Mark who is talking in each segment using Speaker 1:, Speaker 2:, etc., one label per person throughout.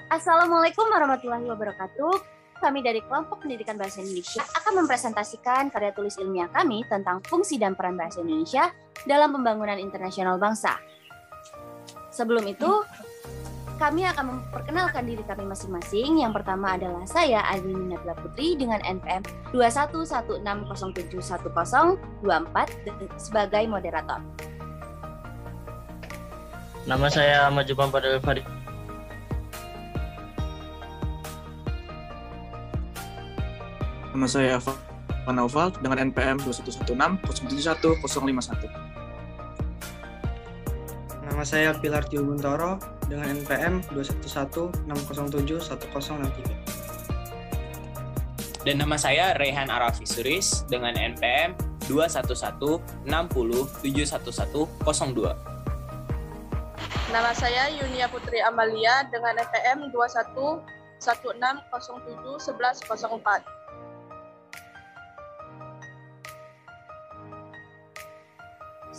Speaker 1: Assalamualaikum warahmatullahi wabarakatuh. Kami dari Kelompok Pendidikan Bahasa Indonesia akan mempresentasikan karya tulis ilmiah kami tentang fungsi dan peran bahasa Indonesia dalam pembangunan internasional bangsa. Sebelum itu, kami akan memperkenalkan diri kami masing-masing. Yang pertama adalah saya, Adwini Nabila Putri, dengan NPM 2116071024 sebagai moderator.
Speaker 2: Nama saya Ahmad Jupan Fadil Farid.
Speaker 3: Nama saya Van Naufal dengan NPM 2116071051.
Speaker 4: Nama saya Pilar Tio Guntoro dengan NPM 2116071063.
Speaker 5: Dan nama saya Rehan Arafi Suris dengan NPM 21160711102.
Speaker 6: Nama saya Yunia Putri Amalia dengan NPM 2116071104.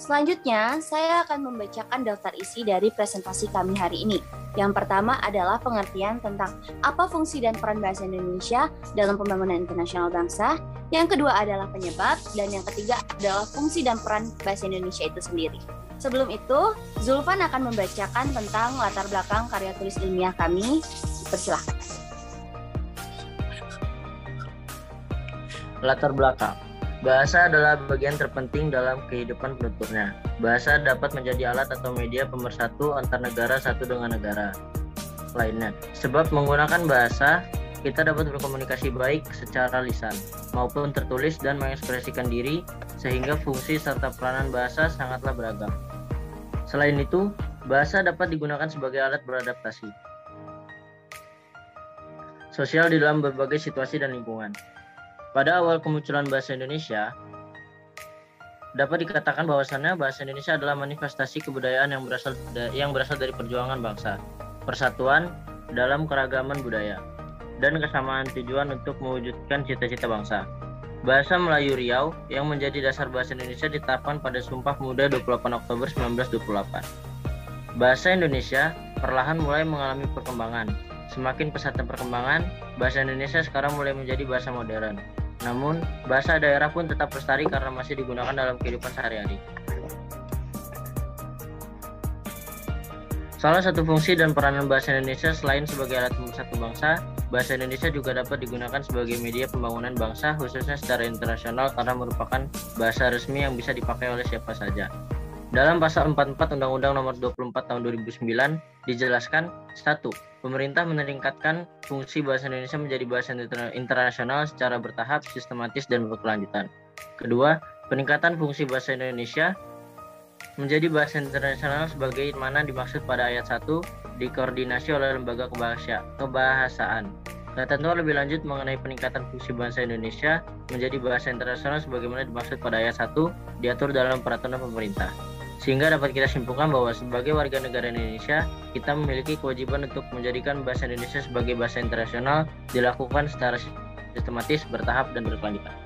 Speaker 1: Selanjutnya, saya akan membacakan daftar isi dari presentasi kami hari ini. Yang pertama adalah pengertian tentang apa fungsi dan peran bahasa Indonesia dalam pembangunan internasional bangsa. Yang kedua adalah penyebab, dan yang ketiga adalah fungsi dan peran bahasa Indonesia itu sendiri. Sebelum itu, Zulfan akan membacakan tentang latar belakang karya tulis ilmiah kami. Persilahkan.
Speaker 2: Latar belakang. Bahasa adalah bagian terpenting dalam kehidupan penuturnya. Bahasa dapat menjadi alat atau media pemersatu antar negara satu dengan negara lainnya. Sebab menggunakan bahasa, kita dapat berkomunikasi baik secara lisan maupun tertulis dan mengekspresikan diri, sehingga fungsi serta peranan bahasa sangatlah beragam. Selain itu, bahasa dapat digunakan sebagai alat beradaptasi sosial di dalam berbagai situasi dan lingkungan. Pada awal kemunculan bahasa Indonesia, dapat dikatakan bahwasannya bahasa Indonesia adalah manifestasi kebudayaan yang berasal dari perjuangan bangsa, persatuan dalam keragaman budaya, dan kesamaan tujuan untuk mewujudkan cita-cita bangsa. Bahasa Melayu Riau yang menjadi dasar bahasa Indonesia ditetapkan pada Sumpah Pemuda 28 Oktober 1928. Bahasa Indonesia perlahan mulai mengalami perkembangan. Semakin pesatnya perkembangan, bahasa Indonesia sekarang mulai menjadi bahasa modern. Namun, bahasa daerah pun tetap lestari karena masih digunakan dalam kehidupan sehari-hari. Salah satu fungsi dan peranan bahasa Indonesia selain sebagai alat pemersatu bangsa, bahasa Indonesia juga dapat digunakan sebagai media pembangunan bangsa, khususnya secara internasional karena merupakan bahasa resmi yang bisa dipakai oleh siapa saja. Dalam pasal 44 Undang-Undang Nomor 24 Tahun 2009 dijelaskan, 1. Pemerintah meningkatkan fungsi bahasa Indonesia menjadi bahasa internasional secara bertahap, sistematis, dan berkelanjutan. Kedua, peningkatan fungsi bahasa Indonesia menjadi bahasa internasional sebagaimana dimaksud pada ayat 1 dikoordinasi oleh lembaga kebahasaan. Ketentuan lebih lanjut mengenai peningkatan fungsi bahasa Indonesia menjadi bahasa internasional sebagaimana dimaksud pada ayat 1 diatur dalam peraturan pemerintah. Sehingga dapat kita simpulkan bahwa sebagai warga negara Indonesia, kita memiliki kewajiban untuk menjadikan bahasa Indonesia sebagai bahasa internasional dilakukan secara sistematis, bertahap, dan berkelanjutan.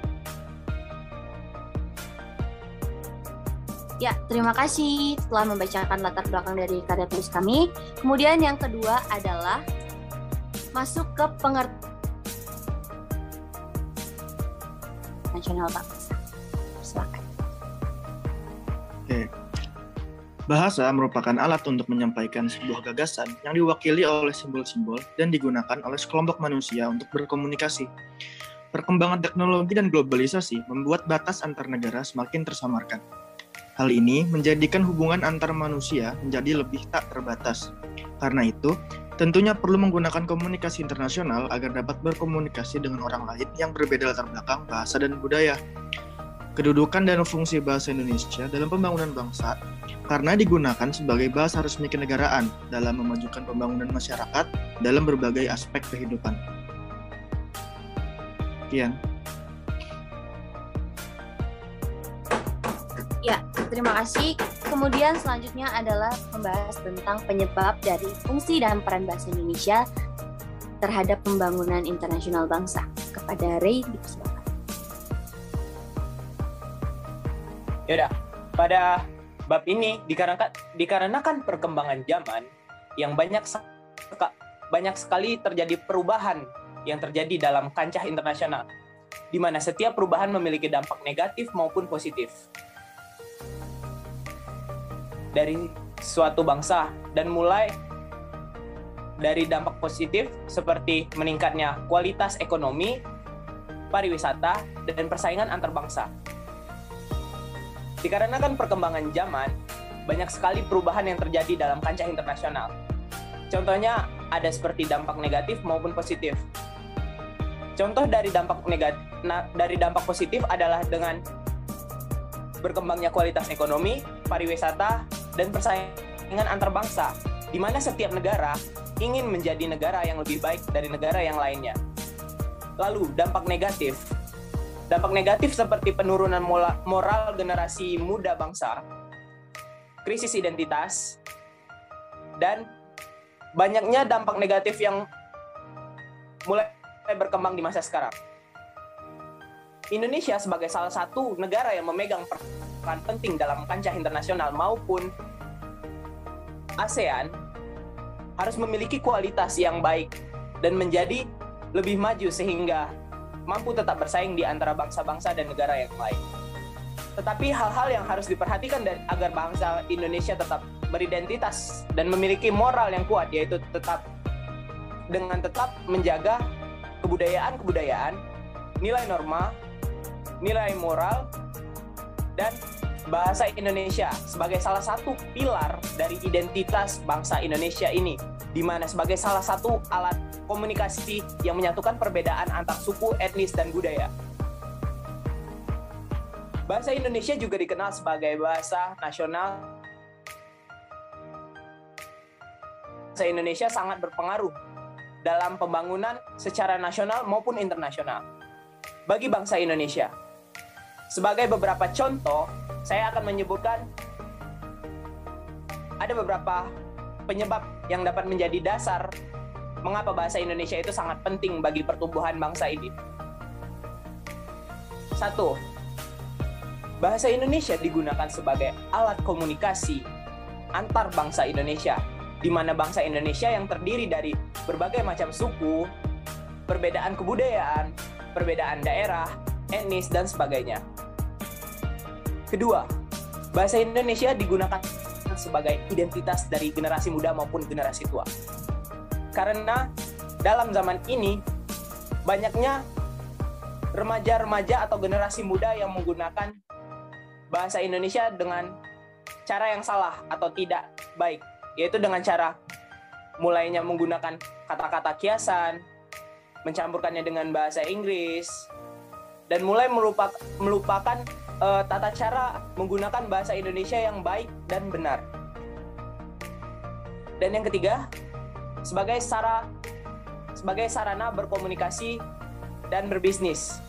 Speaker 1: Ya, terima kasih telah membacakan latar belakang dari karya tulis kami. Kemudian yang kedua adalah masuk ke pengertian nasional bangsa. Silakan.
Speaker 3: Oke. Bahasa merupakan alat untuk menyampaikan sebuah gagasan yang diwakili oleh simbol-simbol dan digunakan oleh sekelompok manusia untuk berkomunikasi. Perkembangan teknologi dan globalisasi membuat batas antar negara semakin tersamarkan. Hal ini menjadikan hubungan antar manusia menjadi lebih tak terbatas. Karena itu, tentunya perlu menggunakan komunikasi internasional agar dapat berkomunikasi dengan orang lain yang berbeda latar belakang, bahasa, dan budaya. Kedudukan dan fungsi bahasa Indonesia dalam pembangunan bangsa karena digunakan sebagai bahasa resmi kenegaraan dalam memajukan pembangunan masyarakat dalam berbagai aspek kehidupan. Sekian.
Speaker 1: Ya, terima kasih. Kemudian selanjutnya adalah membahas tentang penyebab dari fungsi dan peran bahasa Indonesia terhadap pembangunan internasional bangsa. Kepada Ray, dipersilakan.
Speaker 5: Yaudah, pada bab ini dikarenakan perkembangan zaman yang banyak banyak sekali terjadi perubahan yang terjadi dalam kancah internasional, di mana setiap perubahan memiliki dampak negatif maupun positif dari suatu bangsa, dan mulai dari dampak positif seperti meningkatnya kualitas ekonomi, pariwisata, dan persaingan antar bangsa. Dikarenakan perkembangan zaman, banyak sekali perubahan yang terjadi dalam kancah internasional. Contohnya ada seperti dampak negatif maupun positif. Contoh dari dampak positif adalah dengan berkembangnya kualitas ekonomi, pariwisata, dan persaingan antar bangsa, di mana setiap negara ingin menjadi negara yang lebih baik dari negara yang lainnya. Lalu, dampak negatif. Dampak negatif seperti penurunan moral generasi muda bangsa, krisis identitas, dan banyaknya dampak negatif yang mulai berkembang di masa sekarang. Indonesia sebagai salah satu negara yang memegang peran penting dalam kancah internasional maupun ASEAN harus memiliki kualitas yang baik dan menjadi lebih maju sehingga mampu tetap bersaing di antara bangsa-bangsa dan negara yang lain. Tetapi hal-hal yang harus diperhatikan agar bangsa Indonesia tetap beridentitas dan memiliki moral yang kuat, yaitu tetap menjaga kebudayaan, nilai norma, nilai moral, dan bahasa Indonesia sebagai salah satu pilar dari identitas bangsa Indonesia ini, di mana sebagai salah satu alat komunikasi yang menyatukan perbedaan antar suku, etnis, dan budaya. Bahasa Indonesia juga dikenal sebagai bahasa nasional. Bahasa Indonesia sangat berpengaruh dalam pembangunan secara nasional maupun internasional bagi bangsa Indonesia. Sebagai beberapa contoh, saya akan menyebutkan ada beberapa penyebab yang dapat menjadi dasar mengapa bahasa Indonesia itu sangat penting bagi pertumbuhan bangsa ini. 1. Bahasa Indonesia digunakan sebagai alat komunikasi antar bangsa Indonesia, di mana bangsa Indonesia yang terdiri dari berbagai macam suku, perbedaan kebudayaan, perbedaan daerah, etnis, dan sebagainya. Kedua, bahasa Indonesia digunakan sebagai identitas dari generasi muda maupun generasi tua. Karena dalam zaman ini, banyaknya remaja-remaja atau generasi muda yang menggunakan bahasa Indonesia dengan cara yang salah atau tidak baik, yaitu dengan cara mulainya menggunakan kata-kata kiasan, mencampurkannya dengan bahasa Inggris, dan mulai melupakan tata cara menggunakan bahasa Indonesia yang baik dan benar. Dan yang ketiga, sebagai sarana berkomunikasi dan berbisnis.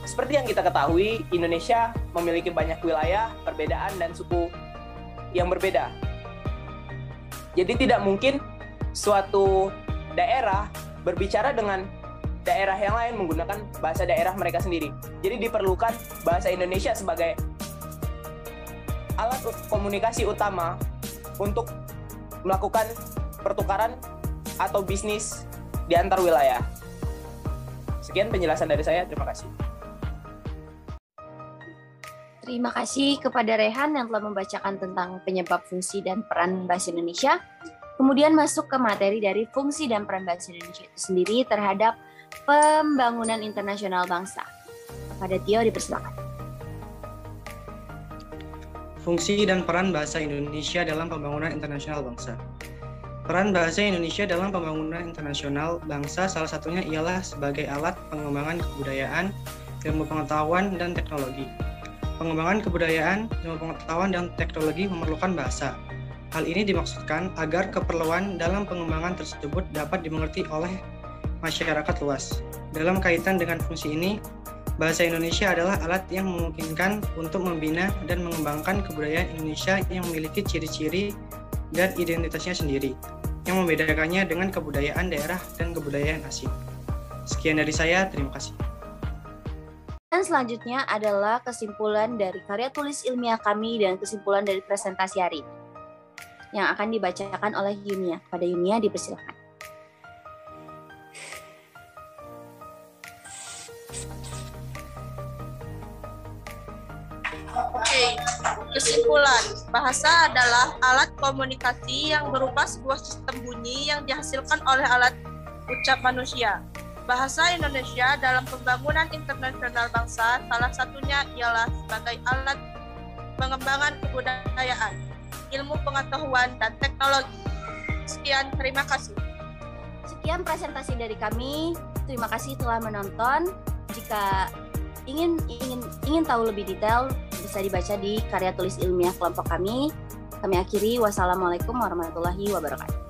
Speaker 5: Seperti yang kita ketahui, Indonesia memiliki banyak wilayah, perbedaan, dan suku yang berbeda. Jadi tidak mungkin suatu daerah berbicara dengan daerah yang lain menggunakan bahasa daerah mereka sendiri. Jadi diperlukan bahasa Indonesia sebagai alat komunikasi utama untuk melakukan pertukaran atau bisnis di antar wilayah. Sekian penjelasan dari saya, terima kasih.
Speaker 1: Terima kasih kepada Rehan yang telah membacakan tentang penyebab, fungsi, dan peran bahasa Indonesia. Kemudian masuk ke materi dari fungsi dan peran bahasa Indonesia itu sendiri terhadap pembangunan internasional bangsa. Kepada Tio, dipersilakan.
Speaker 4: Fungsi dan peran bahasa Indonesia dalam pembangunan internasional bangsa. Peran bahasa Indonesia dalam pembangunan internasional bangsa salah satunya ialah sebagai alat pengembangan kebudayaan, ilmu pengetahuan, dan teknologi. Pengembangan kebudayaan, ilmu pengetahuan, dan teknologi memerlukan bahasa. Hal ini dimaksudkan agar keperluan dalam pengembangan tersebut dapat dimengerti oleh masyarakat luas. Dalam kaitan dengan fungsi ini, bahasa Indonesia adalah alat yang memungkinkan untuk membina dan mengembangkan kebudayaan Indonesia yang memiliki ciri-ciri dan identitasnya sendiri, yang membedakannya dengan kebudayaan daerah dan kebudayaan asing. Sekian dari saya, terima kasih.
Speaker 1: Dan selanjutnya adalah kesimpulan dari karya tulis ilmiah kami dan kesimpulan dari presentasi hari ini, yang akan dibacakan oleh Yunia. Pada Yunia, dipersilakan.
Speaker 6: Oke, kesimpulan. Bahasa adalah alat komunikasi yang berupa sebuah sistem bunyi yang dihasilkan oleh alat ucap manusia. Bahasa Indonesia dalam pembangunan internasional bangsa, salah satunya ialah sebagai alat pengembangan kebudayaan, ilmu pengetahuan, dan teknologi. Sekian, terima kasih.
Speaker 1: Sekian presentasi dari kami. Terima kasih telah menonton. Jika ingin tahu lebih detail, bisa dibaca di karya tulis ilmiah kelompok kami. Kami akhiri, wassalamualaikum warahmatullahi wabarakatuh.